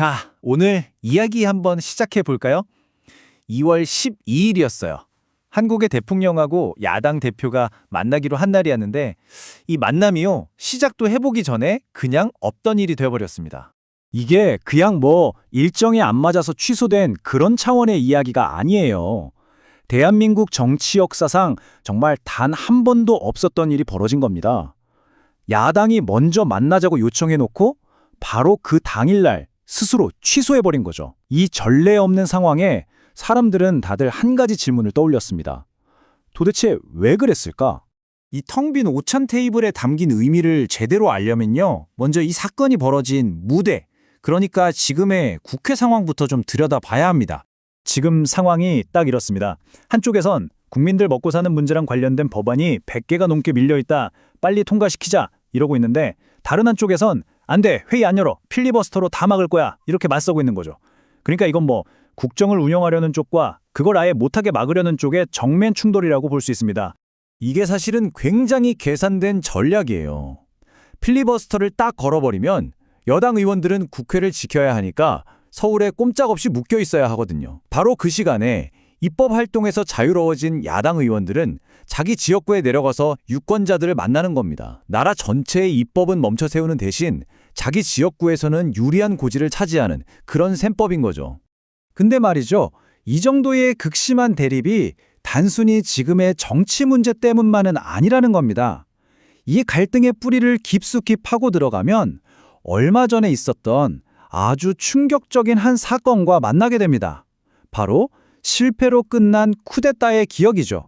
자, 오늘 이야기 한번 시작해 볼까요? 2월 12일이었어요. 한국의 대통령하고 야당 대표가 만나기로 한 날이었는데 이 만남이요, 시작도 해보기 전에 그냥 없던 일이 되어버렸습니다. 이게 그냥 일정이 안 맞아서 취소된 그런 차원의 이야기가 아니에요. 대한민국 정치 역사상 정말 단 한 번도 없었던 일이 벌어진 겁니다. 야당이 먼저 만나자고 요청해놓고 바로 그 당일날 스스로 취소해버린 거죠. 이 전례 없는 상황에 사람들은 다들 한 가지 질문을 떠올렸습니다. 도대체 왜 그랬을까? 이 텅 빈 오찬 테이블에 담긴 의미를 제대로 알려면요, 먼저 이 사건이 벌어진 무대, 그러니까 지금의 국회 상황부터 좀 들여다봐야 합니다. 지금 상황이 딱 이렇습니다. 한쪽에선 국민들 먹고 사는 문제랑 관련된 법안이 100개가 넘게 밀려있다, 빨리 통과시키자 이러고 있는데, 다른 한쪽에선 안 돼, 회의 안 열어, 필리버스터로 다 막을 거야, 이렇게 맞서고 있는 거죠. 그러니까 이건 국정을 운영하려는 쪽과 그걸 아예 못하게 막으려는 쪽의 정면 충돌이라고 볼 수 있습니다. 이게 사실은 굉장히 계산된 전략이에요. 필리버스터를 딱 걸어버리면 여당 의원들은 국회를 지켜야 하니까 서울에 꼼짝없이 묶여 있어야 하거든요. 바로 그 시간에 입법 활동에서 자유로워진 야당 의원들은 자기 지역구에 내려가서 유권자들을 만나는 겁니다. 나라 전체의 입법은 멈춰 세우는 대신 자기 지역구에서는 유리한 고지를 차지하는 그런 셈법인 거죠. 근데 말이죠, 이 정도의 극심한 대립이 단순히 지금의 정치 문제 때문만은 아니라는 겁니다. 이 갈등의 뿌리를 깊숙이 파고 들어가면 얼마 전에 있었던 아주 충격적인 한 사건과 만나게 됩니다. 바로 실패로 끝난 쿠데타의 기억이죠.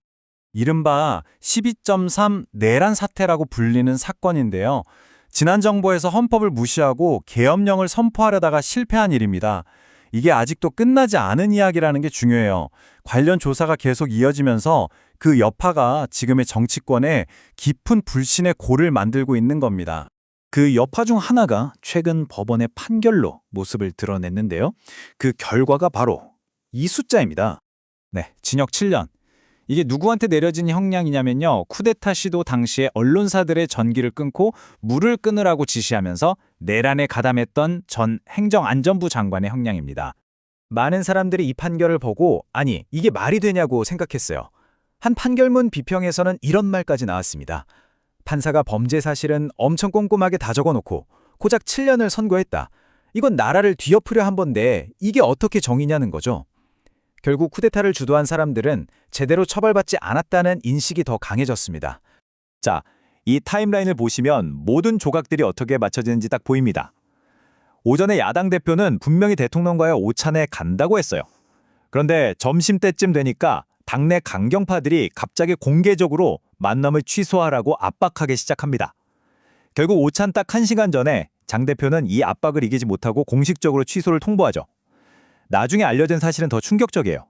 이른바 12.3 내란 사태라고 불리는 사건인데요. 지난 정부에서 헌법을 무시하고 계엄령을 선포하려다가 실패한 일입니다. 이게 아직도 끝나지 않은 이야기라는 게 중요해요. 관련 조사가 계속 이어지면서 그 여파가 지금의 정치권에 깊은 불신의 골을 만들고 있는 겁니다. 그 여파 중 하나가 최근 법원의 판결로 모습을 드러냈는데요. 그 결과가 바로 이 숫자입니다. 네, 징역 7년. 이게 누구한테 내려진 형량이냐면요, 쿠데타 시도 당시에 언론사들의 전기를 끊고 물을 끊으라고 지시하면서 내란에 가담했던 전 행정안전부 장관의 형량입니다. 많은 사람들이 이 판결을 보고 아니, 이게 말이 되냐고 생각했어요. 한 판결문 비평에서는 이런 말까지 나왔습니다. 판사가 범죄 사실은 엄청 꼼꼼하게 다 적어놓고 고작 7년을 선고했다. 이건 나라를 뒤엎으려 한 건데 이게 어떻게 정의냐는 거죠. 결국 쿠데타를 주도한 사람들은 제대로 처벌받지 않았다는 인식이 더 강해졌습니다. 자, 이 타임라인을 보시면 모든 조각들이 어떻게 맞춰지는지 딱 보입니다. 오전에 야당 대표는 분명히 대통령과의 오찬에 간다고 했어요. 그런데 점심때쯤 되니까 당내 강경파들이 갑자기 공개적으로 만남을 취소하라고 압박하기 시작합니다. 결국 오찬 딱 1시간 전에 장 대표는 이 압박을 이기지 못하고 공식적으로 취소를 통보하죠. 나중에 알려진 사실은 더 충격적이에요.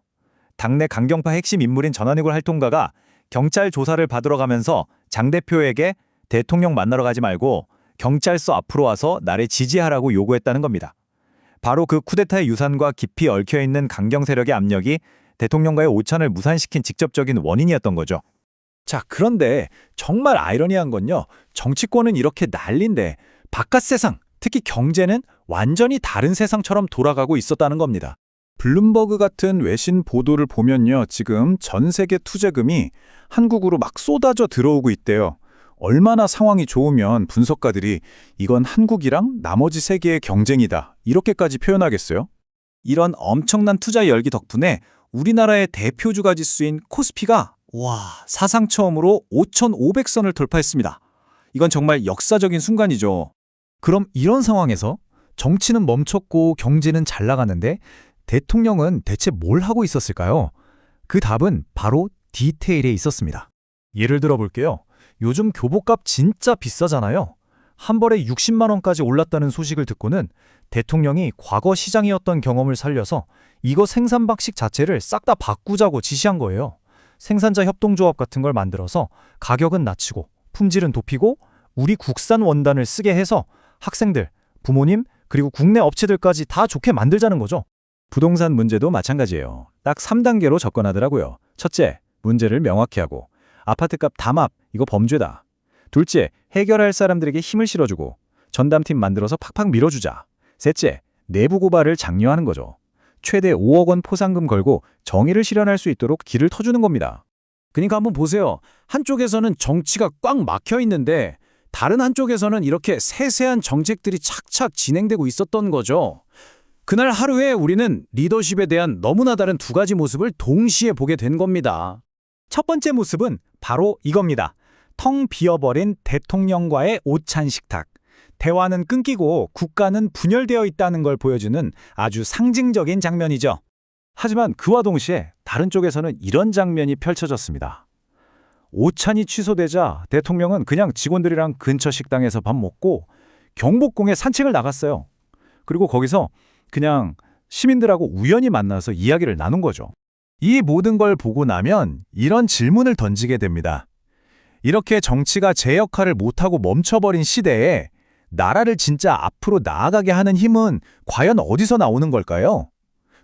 당내 강경파 핵심 인물인 전환익을 활동가가 경찰 조사를 받으러 가면서 장 대표에게 대통령 만나러 가지 말고 경찰서 앞으로 와서 나를 지지하라고 요구했다는 겁니다. 바로 그 쿠데타의 유산과 깊이 얽혀있는 강경 세력의 압력이 대통령과의 오찬을 무산시킨 직접적인 원인이었던 거죠. 자, 그런데 정말 아이러니한 건요, 정치권은 이렇게 난리인데 바깥 세상, 특히 경제는 완전히 다른 세상처럼 돌아가고 있었다는 겁니다. 블룸버그 같은 외신 보도를 보면요, 지금 전 세계 투자금이 한국으로 막 쏟아져 들어오고 있대요. 얼마나 상황이 좋으면 분석가들이 이건 한국이랑 나머지 세계의 경쟁이다, 이렇게까지 표현하겠어요? 이런 엄청난 투자 열기 덕분에 우리나라의 대표주가 지수인 코스피가 사상 처음으로 5,500선을 돌파했습니다. 이건 정말 역사적인 순간이죠. 그럼 이런 상황에서 정치는 멈췄고 경제는 잘 나가는데 대통령은 대체 뭘 하고 있었을까요? 그 답은 바로 디테일에 있었습니다. 예를 들어 볼게요. 요즘 교복값 진짜 비싸잖아요. 한 벌에 60만 원까지 올랐다는 소식을 듣고는 대통령이 과거 시장이었던 경험을 살려서 이거 생산 방식 자체를 싹 다 바꾸자고 지시한 거예요. 생산자 협동조합 같은 걸 만들어서 가격은 낮추고 품질은 높이고 우리 국산 원단을 쓰게 해서 학생들, 부모님, 그리고 국내 업체들까지 다 좋게 만들자는 거죠. 부동산 문제도 마찬가지예요. 딱 3단계로 접근하더라고요. 첫째, 문제를 명확히 하고 아파트값 담합, 이거 범죄다. 둘째, 해결할 사람들에게 힘을 실어주고 전담팀 만들어서 팍팍 밀어주자. 셋째, 내부 고발을 장려하는 거죠. 최대 5억 원 포상금 걸고 정의를 실현할 수 있도록 길을 터주는 겁니다. 그러니까 한번 보세요. 한쪽에서는 정치가 꽉 막혀 있는데 다른 한쪽에서는 이렇게 세세한 정책들이 착착 진행되고 있었던 거죠. 그날 하루에 우리는 리더십에 대한 너무나 다른 두 가지 모습을 동시에 보게 된 겁니다. 첫 번째 모습은 바로 이겁니다. 텅 비어버린 대통령과의 오찬 식탁. 대화는 끊기고 국가는 분열되어 있다는 걸 보여주는 아주 상징적인 장면이죠. 하지만 그와 동시에 다른 쪽에서는 이런 장면이 펼쳐졌습니다. 오찬이 취소되자 대통령은 그냥 직원들이랑 근처 식당에서 밥 먹고 경복궁에 산책을 나갔어요. 그리고 거기서 그냥 시민들하고 우연히 만나서 이야기를 나눈 거죠. 이 모든 걸 보고 나면 이런 질문을 던지게 됩니다. 이렇게 정치가 제 역할을 못하고 멈춰버린 시대에 나라를 진짜 앞으로 나아가게 하는 힘은 과연 어디서 나오는 걸까요?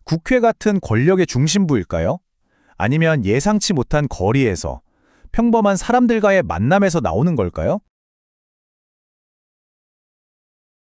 국회 같은 권력의 중심부일까요? 아니면 예상치 못한 거리에서 평범한 사람들과의 만남에서 나오는 걸까요?